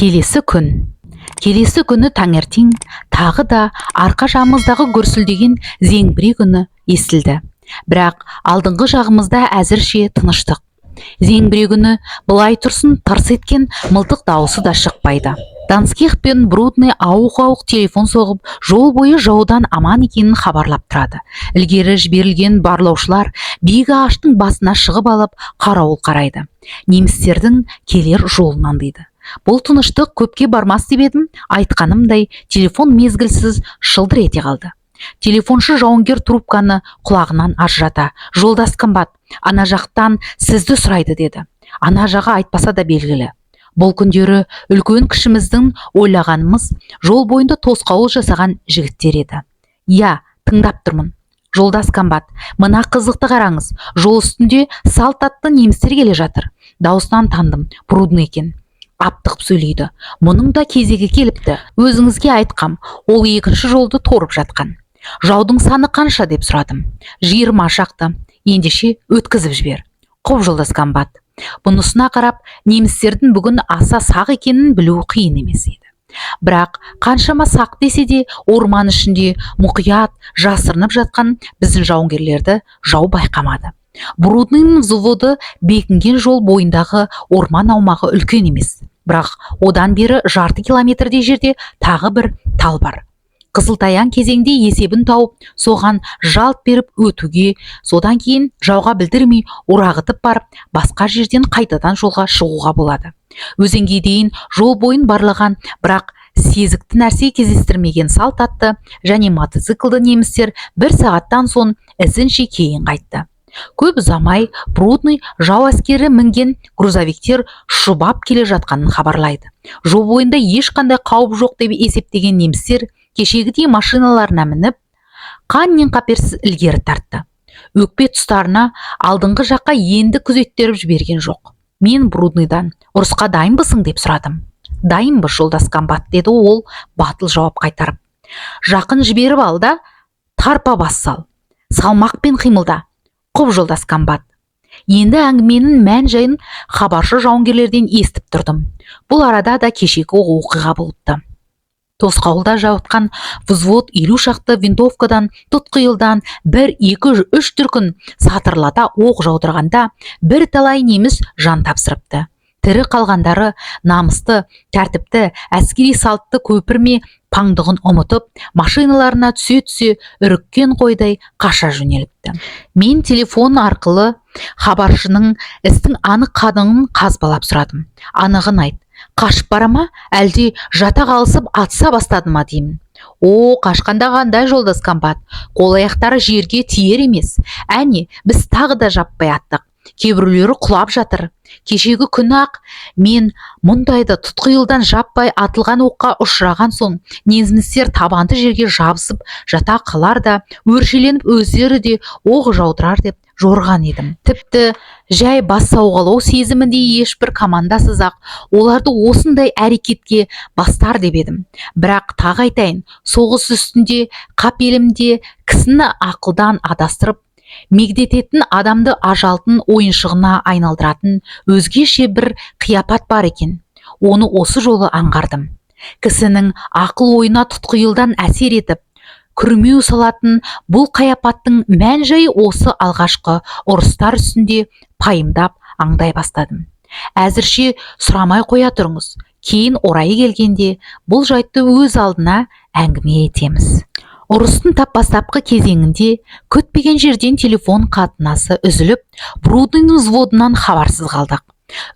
Келесі күні таңертең тағы да арқа жағымыздағы гүрсілдеген зеңбірек үні естілді. Бірақ алдыңғы жағымызда әзірше тыныштық. Зеңбірек үні былай тұрсын тырс еткен мылтық дауысы да шықпайды. Данских пен Брудный ауық-ауық телефон соғып, жол бойы жаудан аман екенін хабарлап тұрады. Ілгері жіберілген барлаушылар биік ағаштың басына шығып алып қарауыл қарайды. Немістердің келер жолын аңдиды. Бұл тыныштық көпке бармас деп едім, айтқанымдай телефон мезгілсіз шылдыр ете қалды. Телефоншы жауынгер трубканы құлағынан ажырата: "Жолдас қымбат, ана жақтан сізді сұрайды" деді. Ана жағы айтпаса да белгілі. Бұл күндері үлкен кішіміздің ойлағанымыз жол бойында тосқауыл жасаған жігіттер еді. "Я, тыңдап тұрмын. Жолдас қымбат, мына қызықты қараңыз. Жол үстінде салт атты немістер келе жатыр." Даусынан тандым, Брудный екен. Аптығып сөйлейді. "Мұның да кезегі келіпті. Өзіңізге айтқам, ол екінші жолды торып жатқан." "Жаудың саны қанша?" деп сұрадым. "20 шақты. Ендеше өткізіп жібер." "Құп, жолдас қымбат." Бұнысына қарап, немістердің бүгін аса сақ екенін білу қиын емес еді. Бірақ қаншама сақ десе де, орман ішінде мұқият жасырынып жатқан біздің жауынгерлерді жау байқамады. Брудныйның взводы бекінген жол бойындағы орман аумағы үлкен емес. Бірақ одан бері жарты километрдей жерде тағы бір тал бар. Қызылтаяң кезеңде есебін тауып, соған жалт беріп өтуге, содан кейін жауға білдірмей орағытып барып, басқа жерден қайтадан жолға шығуға болады. Өзенге дейін жол бойын барлаған, бірақ сезікті нәрсе кездестірмеген салт атты және мотоциклді немістер 1 сағаттан соң ізінше кейін қайтты. Көп ұзамай Брудный жау әскері мінген грузовиктер шұбап келе жатқанын хабарлайды. Жол бойында ешқандай қауіп жоқ деп есептеген немістер кешегідей машиналарына мініп, қаннен-қаперсіз ілгері тартты. Өкпе тұстарына алдыңғы жаққа енді күзеттеріп жіберген жоқ. Мен Брудныйдан: "Ұрысқа дайынбысың?" деп сұрадым. "Дайынбыз, жолдас қымбат", деді ол батыл жауап қайтарып. "Жақын жіберіп ал да тарпа бас сал. Салмақпен қимылда." "Құп, жолдас қымбат." Енді әңгіменің мән-жайын хабаршы жауынгерлерден естіп тұрдым. Бұл арада да кешегі оқиға болыпты. Тосқауылда жаутқан взвод 50 шақты винтовкадан, тұтқиылдан 1-2-3 дүркін сатырлата оқ жаудырғанда бір талай неміс жан тапсырыпты. Тірі қалғандары намысты, тәртіпті, әскери салтты көпірме паңдығын ұмытып, машиналарына түсе-түсе үріккен қойдай қаша жөнеліпті. Мен телефон арқылы хабаршының істің анық қадыңын қазбалап сұрадым. "Анығын айт, қашып бара ма, әлде жата қалысып атса бастады ма?" деймін. "О, қашқанда қандай, жолдас қымбат, қол аяқтары жерге тиер емес. Әне, біз тағы да жаппай аттық. Кейбіреулері құлап жатыр. Кешегі күні-ақ мен мұндайды тұтқиылдан жаппай атылған оққа ұшыраған соң, немістер табанды жерге жабысып жата қалар да, өршеленіп өздері де оқ жаудырар деп жорған едім. Тіпті жай бас сауғалау сезімінде ешбір командасыз-ақ оларды осындай әрекетке бастар деп едім. Бірақ тағы айтайын, соғыс үстінде қапелімде кісіні ақылдан адастырып, мегдететін адамды ажалдың ойыншығына айналдыратын өзгеше бір қияпат бар екен. Оны осы жолы аңғардым. Кісінің ақыл ойына тұтқиылдан әсер етіп, күрмеу салатын бұл қияпаттың мән-жайы осы алғашқы ұрыстар үстінде пайымдап аңдай бастадым. Әзірше сұрамай қоя тұрыңыз. Кейін орайы келгенде бұл жайтты өз алдына әңгіме етеміз. Ұрыстың бастапқы кезеңінде күтпеген жерден телефон қатынасы үзіліп, Брудныйның взводынан хабарсыз қалдық.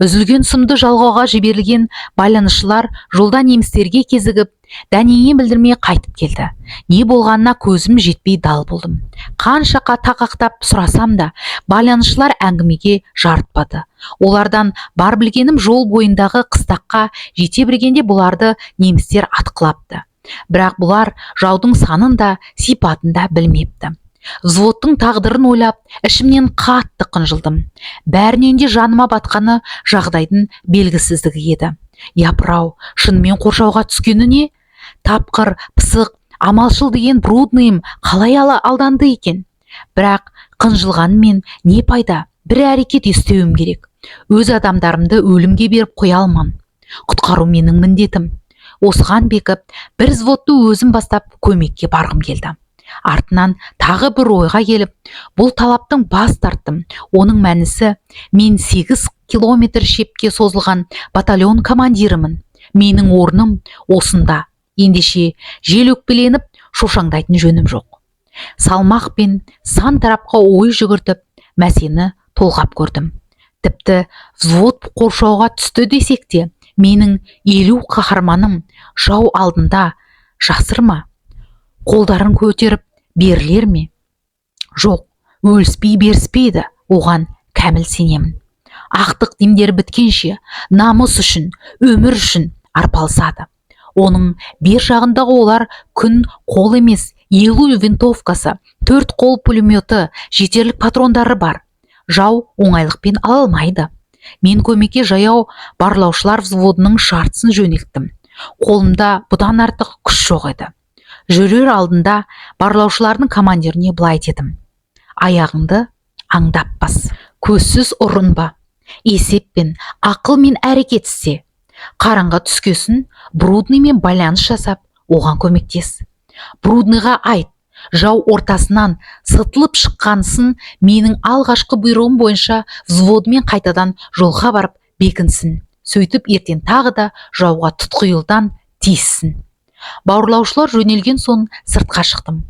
Үзілген сымды жалғауға жіберілген байланысшылар жолда немістерге кезігіп, дәнеңе білдірмей қайтып келді. Не болғанына көзім жетпей дал болдым. Қанша тақақтап сұрасам да, байланысшылар әңгімеге жарытпады. Олардан бар білгенім жол бойындағы қыстаққа жете бергенде бұларды немістер атқылапты. Бірақ бұлар жаудың санын да сипатын да білмепті. Взводтың тағдырын ойлап, ішімнен қатты қынжылдым. Бәрінен де жаныма батқаны жағдайдың белгісіздігі еді. Япырау, шынымен қоршауға түскені не? Тапқыр, пысық, амалшыл деген Брудныйым қалай алданды екен? Бірақ қынжылғанмен не пайда? Бір әрекет істеуім керек. Өз адамдарымды өлімге беріп қоя алман. Құтқару менің міндетім. Осыған бекіп, бір взводты өзім бастап көмекке барғым келді. Артынан тағы бір ойға келіп, бұл талаптың бас тарттым. Оның мәнісі, мен 8 километр шепке созылған батальон командирімін. Менің орным осында. Ендеше жел өкпеленіп, шошаңдайтын жөнім жоқ. Салмақпен сан тарапқа ой жүгіртіп, мәсені толғап көрдім. Тіпті взвод қоршауға түсті десек те, менің 50 қаһарманым жау алдында жасыр ма? Қолдарын көтеріп берілер ме? Жоқ, өліспей беріспейді, оған кәміл сенемін. Ақтық демдері біткенше, намыс үшін, өмір үшін арпалысады. Оның бер жағындағы олар күн қол емес, 50 винтовкасы, 4 қол пулеметі, жетерлік патрондары бар. Жау оңайлықпен ала алмайды. Мен көмекке жаяу барлаушылар взводының шартысын жөнелттім. Қолымда бұдан артық күш жоқ еді. Жүрер алдында барлаушылардың командиріне былай дедім: аяғыңды аңдап бас, көзсіз ұрынба, есеппен, ақылмен әрекет істе. Қараңға түскесін Брудныймен байланыс жасап, оған көмектес. Брудныйға айт, жау ортасынан сытылып шыққансын, менің алғашқы бұйрығым бойынша взводымен қайтадан жолға барып бекінсін. Сөйтіп ертең тағы да жауға тұтқиылдан тиіссін. Бауырлаушылар жөнелген соң сыртқа шықтым.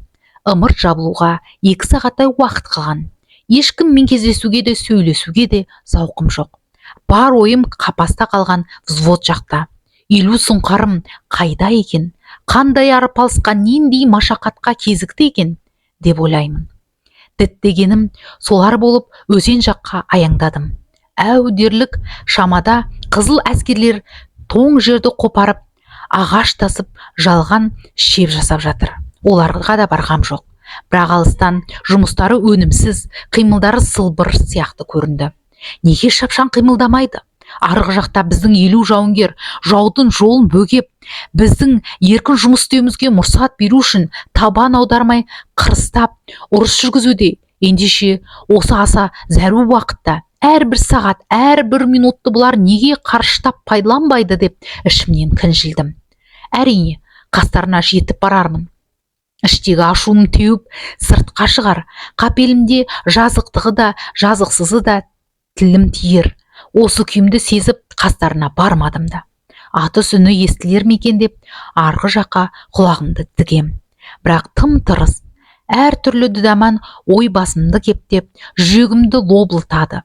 Ымырт жабылуға 2 сағаттай уақыт қалған. Ешкіммен кездесуге де сөйлесуге де зауқым жоқ. Бар ойым қапаста қалған взвод жақта. 50 сұңқарым қайда екен? Қандай арпалысқа, нендей машақатқа кезікті екен деп ойлаймын. Діттегенім солар болып өзен жаққа аяңдадым. Әудерлік шамада қызыл әскерлер тоң жерді қопарып, ағаш тасып, жалған шеп жасап жатыр. Оларға да барғам жоқ. Бірақ алыстан жұмыстары өнімсіз, қимылдары сылбыр сияқты көрінді. Неге шапшаң қимылдамайды? Арғы жақта біздің 50 жауынгер жаудың жолын бөгеп, біздің еркін жұмыс істеуімізге мұрсат беру үшін табан аудармай қырыстап ұрыс жүргізуде. Ендеше осы аса зәру уақытта әрбір сағат, әрбір минутты бұлар неге қарыштап пайдаланбайды деп ішімнен кінжілдім. Әрине, қастарына жетіп барармын. Іштегі ашуым теуіп сыртқа шығар. Қапелімде жазықтығы да, жазықсызы да тілім тиер. Осы күйімді сезіп қастарына бармадым да. Атыс үні естілер мекен деп арғы жаққа құлағымды тігем. Бірақ тым тырыс, әр түрлі дүдаман ой басымды кептеп, жүрегімді лоблытады,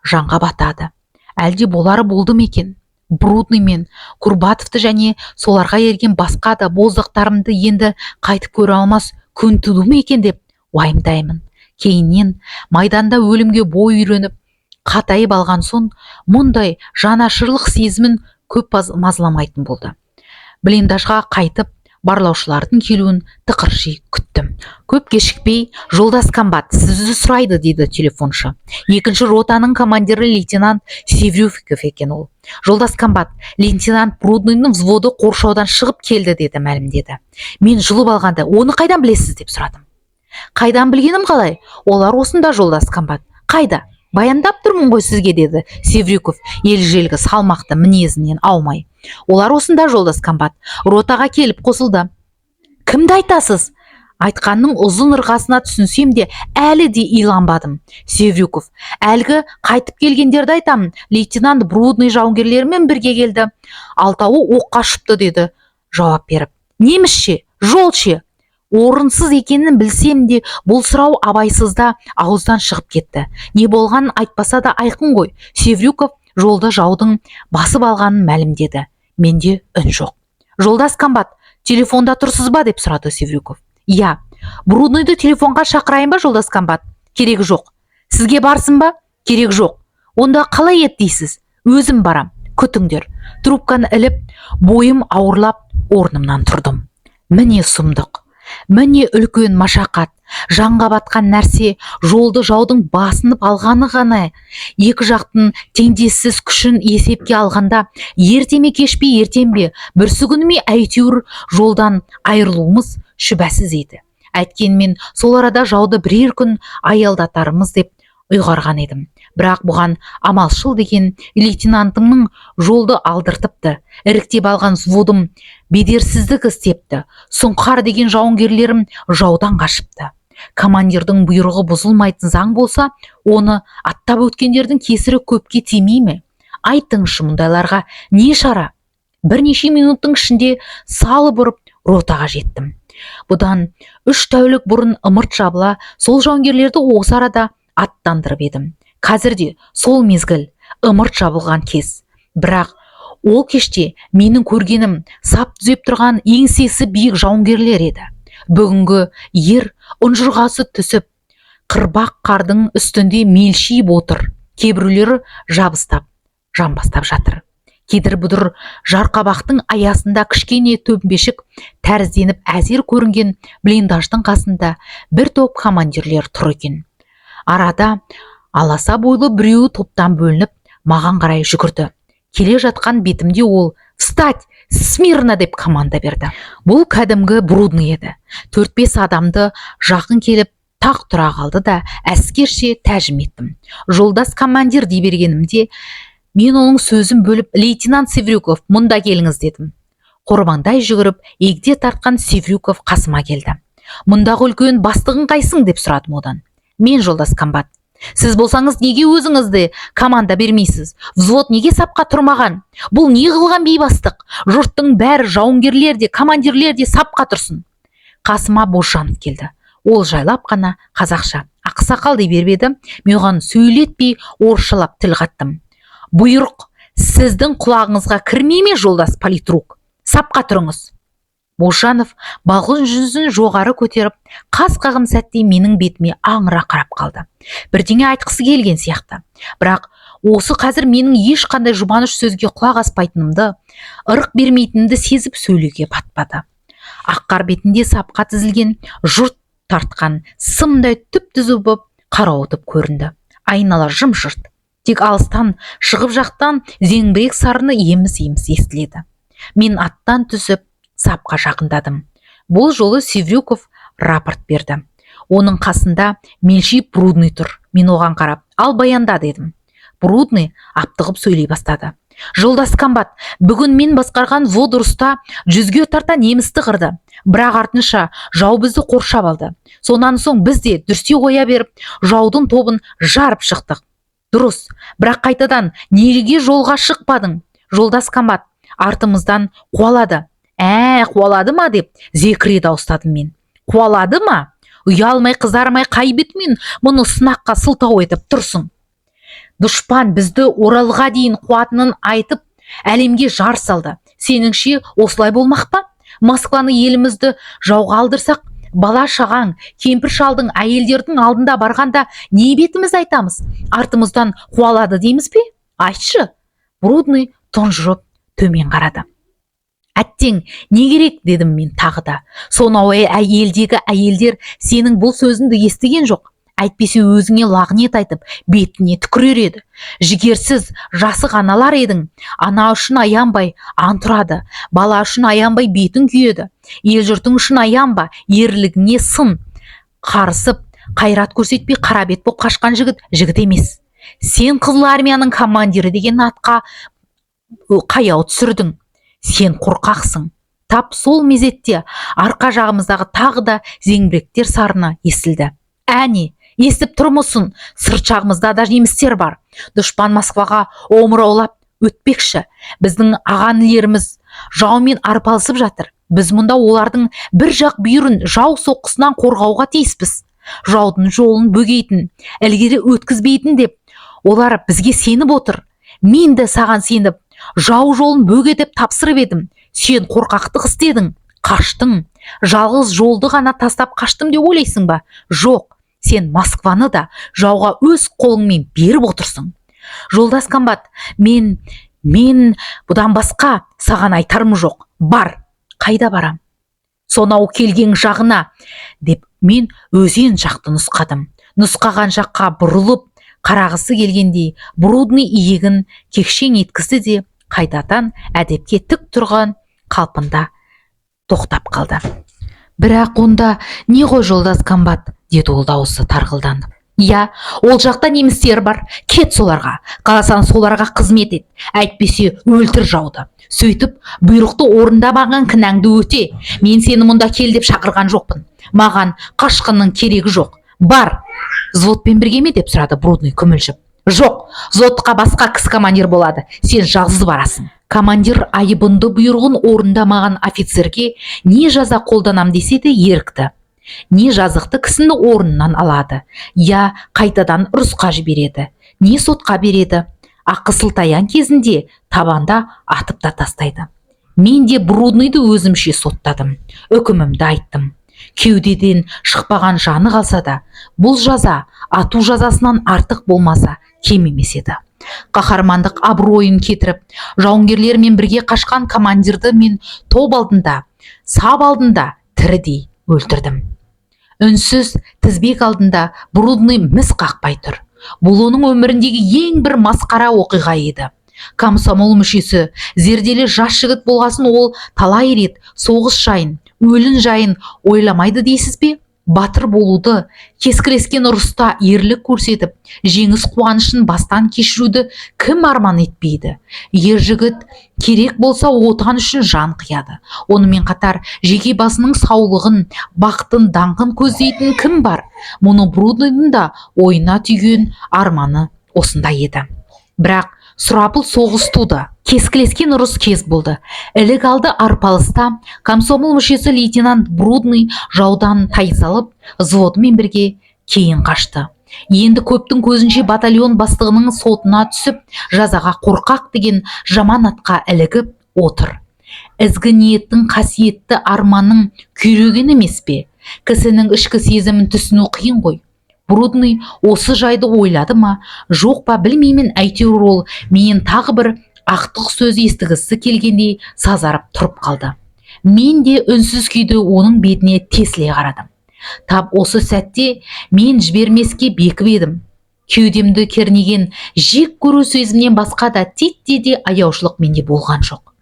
жанға батады. Әлде болары болды мекен? Брудный мен Курбатовты және соларға ерген басқа да боздақтарымды енді қайтып көре алмас күн туды ма екен деп уайымдаймын. Кейіннен майданда өлімге бой үйреніп, қатайып алған соң мұндай жанашырлық сезімін көп мазаламайтын болды. Блиндажға қайтып, барлаушылардың келуін тықырши күттім. Көп кешікпей, жолдас комбат, сізді сұрайды, дейді телефоншы. 2-ші ротаның командирі лейтенант Севрюков екен ол. Жолдас комбат, лейтенант Брудныйның взводы қоршаудан шығып келді, деді, мәлімдеді. Мен жұлып алғанда, оны қайдан білесіз деп сұрадым. Қайдан білгенім қалай? Олар осында, жолдас комбат. Қайда? Баяндап тұрмын ғой сізге, деді Севрюков ел-желгі салмақты мінезінен аумай. Олар осында, жолдас комбат. Ротаға келіп қосылды. Кімді айтасыз? Айтқанның ұзын ырғасына түсінсем де әлі де иланбадым. Севрюков, әлгі қайтып келгендерді айтамын. Лейтенант Брудный жауынгерлерімен бірге келді. 6-ы оққа шықты, деді жауап беріп. Немісше, жолше. Орынсыз екенін білсем де, бұл сұрау абайсызда ауыздан шығып кетті. Не болғанын айтпаса да айқын ғой. Севрюков жолда жаудың басып алғанын мәлімдеді. Менде үн жоқ. Жолдас комбат, телефонда тұрсыз ба деп сұрады Севрюков. Я, Брудныйды телефонға шақырайын ба, жолдас комбат? Керек жоқ. Сізге барсын ба? Керек жоқ. Онда қалай ет дейсіз? Өзім барам. Күтіңдер. Трубканы іліп, бойым ауырлап орнымнан тұрдым. Міне сұмдық. Міне үлкен машақат, жанға батқан нәрсе, жолды жаудың басынып алғаны ғана. Екі жақтың теңдессіз күшін есепке алғанда, ертеме кешпей ертеме, бүрсігүніме әйтеуір жолдан айырылуымыз шүбәсіз еді. Әйткенмен сол арада жауды бірер күн аялдатарымыз деп ұйғарған едім. Бірақ бұған амалшыл деген лейтенантымның жолды алдыртыпты. Іріктеп алған взводым бедерсіздік істепті. Сұңқар деген жауынгерлерім жаудан қашыпты. Командирдің бұйрығы бұзылмайтын заң болса, оны аттап өткендердің кесірі көпке тимей ме? Айтыңызшы, мұндайларға не шара? Бірнеше минуттың ішінде салып ұрып ротаға жеттім. Бұдан 3 тәулік бұрын ымырт жабыла сол жауынгерлерді осы арада аттандырып едім. Қазірде сол мезгіл ымырт жабылған кез. Бірақ ол кеште менің көргенім сап түзеп тұрған еңсесі биік жауынгерлер еді. Бүгінгі ер ұнжырғасы түсіп, қырбақ қардың үстінде мелшиіп отыр. Кейбіреулері жабыстап, жамбастап жатыр. Кедір бұдыр жарқабақтың аясында кішкене төмпешік тәрізденіп әзер көрінген блиндаждың қасында бір топ командирлер тұр екен. Арада аласа бойлы біреуі топтан бөлініп маған қарай жүгірді. Келе жатқан бетімде ол «Встать! Смирно!» деп команда берді. Бұл кәдімгі Брудный еді. 4-5 адамды жақын келіп тақ тұра қалды да әскерше тәжім еттім. Жолдас командир дей бергенімде мен оның сөзін бөліп, лейтенант Севрюков, мұнда келіңіз дедім. Қорбаңдай жүгіріп, егде тартқан Севрюков қасыма келді. Мұндағы үлкен бастығың қайсың деп сұрадым одан. Мен жолдас комбат. Сіз болсаңыз неге өзіңізді команда бермейсіз? Взвод неге сапқа тұрмаған? Бұл не қылған бейбастық? Жұрттың бәрі жауынгерлер де, командирлер де сапқа тұрсын. Қасыма Бозжанов келді. Ол жайлап қана қазақша ақсақал дей бербеді. Мен оған сөйлетпей орысшалап тіл қаттым. Бұйрық сіздің құлағыңызға кірмей ме, жолдас политрук? Сапқа тұрыңыз. Бозжанов балғын жүзін жоғары көтеріп, қас қағым сәтте менің бетіме аңыра қарап қалды. Бірдеңе айтқысы келген сияқты. Бірақ осы қазір менің ешқандай жұбаныш сөзге құлақ аспайтынымды, ырық бермейтінімді сезіп сөйлеуге батпады. Аққар бетінде сапқа тізілген жұрт тартқан сымдай түп-түзу боп қарауытып көрінді. Айнала жым-жырт. Тек алыстан шығып жақтан зеңбірек сарыны еміс-еміс естіледі. Мен аттан түсіп сапқа жақындадым. Бұл жолы Севрюков рапорт берді. Оның қасында мелшиіп Брудный тұр. Мен оған қарап, ал баянда дедім. Брудный аптығып сөйлей бастады. Жолдас комбат, бүгін мен басқарған взвод ұрыста 100-ге тарта немісті қырды. Бірақ артынша жау бізді қоршап алды. Сонан соң біз де дүрсе қоя беріп, жаудың тобын жарып шықтық. Дұрыс, бірақ қайтадан неге жолға шықпадың? Жолдас комбат, артымыздан қуалады. Қуалады ма деп зекіре дауыстадым мен. Қуалады ма? Ұялмай қызармай қай бетімен мұны сынаққа сылтау етіп тұрсың? Дұшпан бізді Оралға дейін қуатынын айтып, әлемге жар салды. Сеніңше осылай болмақ па? Москваны елімізді жауға алдырсақ, бала шағаң, кемпір шалдың, әйелдердің алдында барғанда не бетіміз айтамыз? Артымыздан қуалады дейміз бе? Айтшы. Брудный тұнжырып төмен қарады. Әттең, не керек дедім мен тағы да. Сонау елдегі әйелдер сенің бұл сөзіңді естіген жоқ. Әйтпесе өзіңе лағнет айтып, бетіне түкірер еді. Жігерсіз, жасық аналар едің. Ана үшін аянбай ант ұрады, бала үшін аянбай бетін күйеді. Ел жұртың үшін аянба, ерлігіңе сын. Қарысып, қайрат көрсетпей қара бет боп қашқан жігіт емес. Сен Қызыл армияның командирі деген атқа қаяу түсірдің. Сен қорқақсың. Тап сол мезетте арқа жағымыздағы тағы да зеңбіректер сарыны естілді. Әне, естіп тұрмысың, сырт жағымызда да немістер бар. Дұшпан Москваға омыраулап өтпекші. Біздің ағанілеріміз жаумен арпалысып жатыр. Біз мұнда олардың бір жақ бүйірін жау соққысынан қорғауға тиіспіз. Жаудың жолын бөгейтін, ілгері өткізбейтін деп олар бізге сеніп отыр. Мен де саған сеніп, жау жолын бөгетіп тапсырып едім. Сен қорқақтық істедің, қаштың. Жалғыз жолды ғана тастап қаштым деп ойлайсың ба? Жоқ, сен Москваны да жауға өз қолыңмен беріп отырсың. Жолдас комбат, мен бұдан басқа саған айтарым жоқ. Бар, қайда барам? Сонау келген жағына, деп мен өзен жақты нұсқадым. Нұсқаған жаққа бұрылып, қарағысы келгендей Брудный иегін кекшең еткізді де қайтадан әдепке тік тұрған қалпында тоқтап қалды. Бірақ онда не ғой жолдас комбат, деді ол дауысы тарғылданып. иә, ол жақта немістер бар, кет соларға, қаласаң соларға қызмет ет, әйтпесе өлтір жауды. Сөйтіп бұйрықты орындамаған кінәңді өте. Мен сені мұнда кел деп шақырған жоқпын, маған қашқынның керегі жоқ. Бар, взводпен бірге ме деп сұрады Брудный күмілжіп. Жоқ, взводқа басқа кісі командир болады, сен жалғыз барасың. Командир айыбынды бұйрығын орындамаған офицерге не жаза қолданам десе де ерікті, не жазықты кісіні орнынан алады, я қайтадан ұрысқа жібереді, не сотқа береді. Ақы сылтаян кезінде табанда атып та тастайды. Мен де Брудныйды өзімше соттадым, үкімімді айттым. Кеудеден шықпаған жаны қалса да, бұл жаза ату жазасынан артық болмаса кем емес еді. Қаһармандық абыройын кетіріп, жауынгерлермен бірге қашқан командирді мен топ алдында, сап алдында тірідей өлтірдім. Үнсіз тізбек алдында Брудный міз қақпай тұр. Бұл оның өміріндегі ең бір масқара оқиға еді. Комсомол мүшесі, зерделі жас жігіт болғасын, ол талай рет соғыс жайын, өлін жайын ойламайды дейсіз бе? Батыр болуды, кескілескен ұрыста ерлік көрсетіп, жеңіс қуанышын бастан кешіруді кім арман етпейді? Ер жігіт керек болса отан үшін жан қияды. Онымен қатар жеке басының саулығын, бақытын, даңқын көздейтін кім бар? Мұны Брудныйдың да ойына түйген арманы осындай еді. Бірақ сұрапыл соғыс туды. Кескілескен ұрыс кез болды. Ілік алды арпалыста комсомол мүшесі лейтенант Брудный жаудан тайсалып, взводымен бірге кейін қашты. Енді көптің көзінше батальон бастығының сотына түсіп, жазаға қорқақ деген жаман атқа ілігіп отыр. Ізгі ниеттің қасиетті арманның күйреген емес пе? Кісінің ішкі сезімін түсіну қиын ғой. Брудный осы жайды ойлады ма, жоқ па білмеймін, әйтеуір ол мен тағы бір ақтық сөз естігісі келгендей сазарып тұрып қалды. Мен де үнсіз күйді оның бетіне тесіле қарадым. Тап осы сәтте мен жібермеске бекіп едім. Кеудемді кернеген жек көру сөзімнен басқа да титтей де аяушылық менде болған жоқ.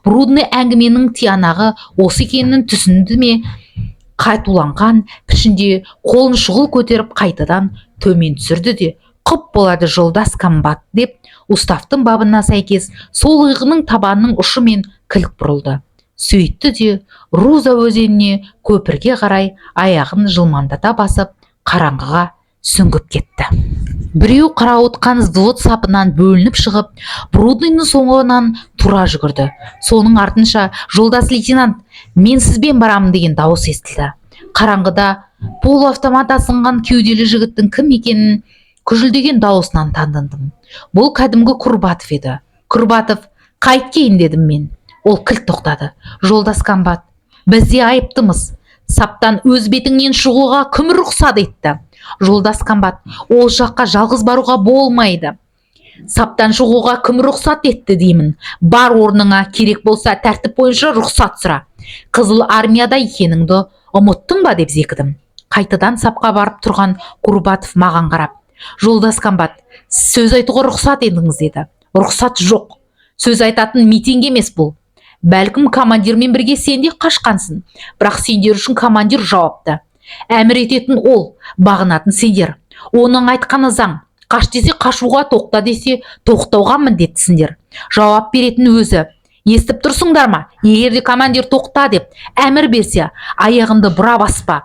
Брудный әңгіменің тиянағы осы екенін түсінді ме, қайтуланған пішінде қолын шұғыл көтеріп қайтадан төмен түсірді де, құп болады жолдас комбат деп, уставтың бабына сәйкес сол иығының табанының ұшымен кілк бұрылды. Сөйтті де Руза өзеніне көпірге қарай аяғын жылмандата басып, қараңғыға сүңгіп кетті. Біреу қарауытқан взвод сапынан бөлініп шығып, Брудныйдың соңынан тура жүгірді. Соның артынша жолдас лейтенант, мен сізбен барамын деген дауыс естілді. Қараңғыда полуавтомат асынған кеуделі жігіттің кім екенін күжілдеген дауысынан таныдым. Бұл кәдімгі Курбатов еді. Курбатов, қайткейін дедім мен. Ол кілт тоқтады. Жолдас комбат, біз де айыптымыз. Саптан өз бетіңнен шығуға кім рұқсат етті? Жолдас комбат, ол жаққа жалғыз баруға болмайды. Саптан шығуға кім рұқсат етті деймін. Бар орныңа, керек болса тәртіп бойынша рұқсат сұра. Қызыл армияда екеніңді ұмыттың ба деп зекідім. Қайтадан сапқа барып тұрған Курбатов маған қарап, жолдас комбат, сөз айтуға рұқсат етіңіз деді. Рұқсат жоқ. Сөз айтатын митинг емес бұл. Бәлкім командирмен бірге сен де қашқансың, бірақ сендер үшін командир жауапты. Әмір ететін ол, бағынатын сендер. Оның айтқаны заң. Қаш десе қашуға, тоқта десе тоқтауға міндеттісіңдер. Жауап беретін өзі. Естіп тұрсыңдар ма? Егер де командир тоқта деп әмір берсе, аяғыңды бұра баспа.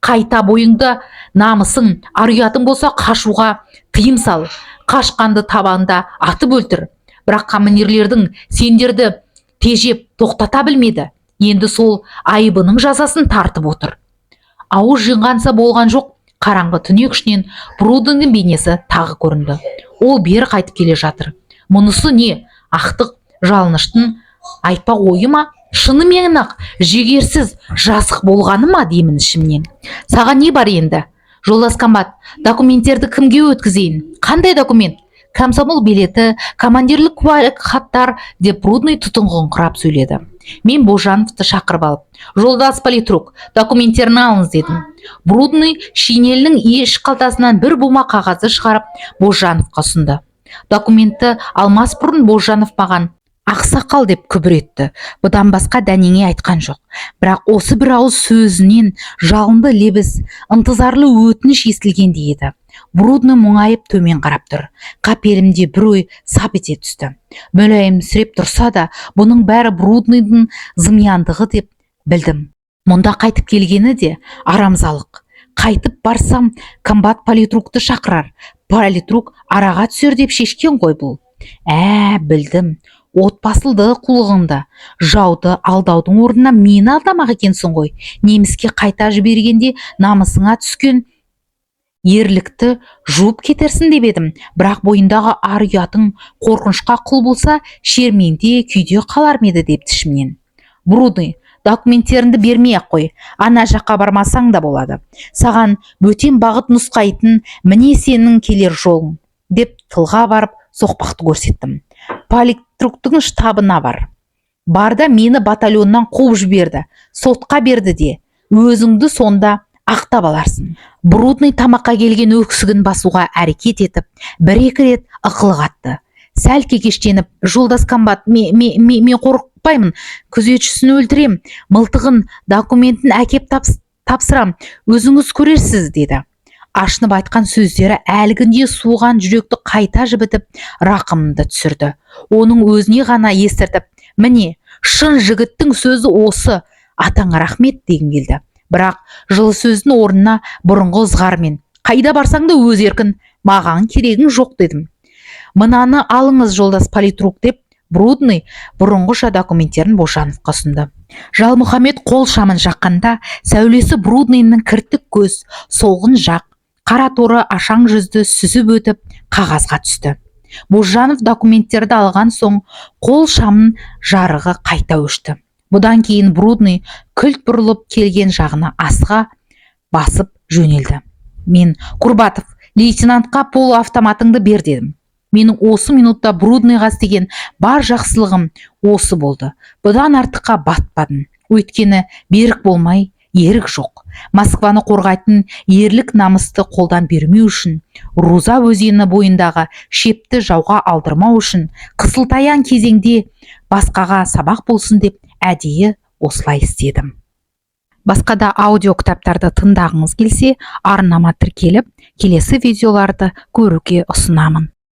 Қайта бойыңды, намысың, ар-ұятың болса қашуға тыйым сал. Қашқанды табанда атып өлтір. Бірақ командирлердің сендерді тежеп тоқтата білмеді. Енді сол айыбының жазасын тартып отыр. Ауыз жиғанса болған жоқ. Қараңғы түнек ішінен Брудныйдың бейнесі тағы көрінді. Ол бері қайтып келе жатыр. Мұнысы не? Ақтық жалыныштың айтпақ ойы ма? Шынымен-ақ жігерсіз жасық болғаны ма деймін ішімнен. Саған не бар енді? Жолдас комбат, документтерді кімге өткізейін? Қандай документ? Комсомол билеті, командирлік куәлік хаттар деп Брудный тұтынғыңқырап сөйледі. Мен Божановты шақырып алып, жолдас политрук, документтерін алыңыз дедім. Брудный шинелінің еш қалтасынан бір бума қағазы шығарып Божановқа ұсынды. Документті алмас бұрын Божанов маған ақсақал деп күбір етті. Бұдан басқа дәнеңе айтқан жоқ. Бірақ осы бір ауыз сөзінен жалынды лебіз, ынтызарлы өтініш естілгендей еді. Брудный мұңайып төмен қарап тұр. Қапелімде бір ой сап ете түсті. Мүләйімсіреп тұрса да, бұның бәрі Брудныйдың зымияндығы деп білдім. Мұнда қайтып келгені де арамзалық. Қайтып барсам, комбат политрукты шақырар. Политрук араға түсер деп шешкен ғой бұл. Білдім. Отбасылды қулығыңды, жауды алдаудың орнына мені алдамақ екенсің ғой. Неміске қайта жібергенде намысыңа түскен ерлікті жуып кетерсін деп едім. Бірақ бойындағы ар ұятың қорқынышқа құл болса, шерменде күйде қалар ма еді депті ішімнен. Брудный, документтеріңді бермей-ақ қой, ана жаққа бармасаң да болады. Саған бөтен бағыт нұсқайтын міне сенің келер жолың, деп тылға барып соқпақты көрсеттім. Политруктың штабына барда мені батальоннан қуып жіберді, сотқа берді де, өзіңді сонда ақтап аларсың. Брудный тамаққа келген өксігін басуға әрекет етіп, бір-екі рет ықылық атты. Сәл кекештеніп, жолдас комбат, мен қорықпаймын, күзетшісін өлтірем, мылтығын, документін әкеп тапсырам, өзіңіз көрерсіз, деді. Ашынып айтқан сөздері әлгінде суыған жүректі қайта жібітіп, рақымды түсірді. Оның өзіне ғана естіртіп, міне, шын жігіттің сөзі осы, атаңа рахмет деген келді. Бірақ жылы сөздің орнына бұрынғы ызғармен, қайда барсаң да өз еркін, маған керегің жоқ дедім. Мынаны алыңыз, жолдас политрук, деп Брудный бұрынғыша документтерін Бошановқа ұсынды. Жалмұхамед қол шамын жаққанда, сәулесі Брудныйның кіртік көз, солғын жақ, қара торы ашаң жүзді сүзіп өтіп қағазға түсті. Божанов документтерді алған соң қол шамын жарығы қайта өшті. Бұдан кейін Брудный күлт бұрылып келген жағына асыға басып жөнелді. Мен, Курбатов, лейтенантқа полу автоматыңды бер дедім. Менің осы минутта Брудныйға істеген бар жақсылығым осы болды. Бұдан артыққа батпадым. Өйткені берік болмай ерік жоқ. Москваны қорғайтын ерлік намысты қолдан бермеу үшін, Руза өзені бойындағы шепті жауға алдырмау үшін, қысылтаяң кезеңде басқаға сабақ болсын деп әдейі осылай істедім. Басқа да аудио кітаптарды тыңдағыңыз келсе, арнама тіркеліп, келесі видеоларды көруге ұсынамын.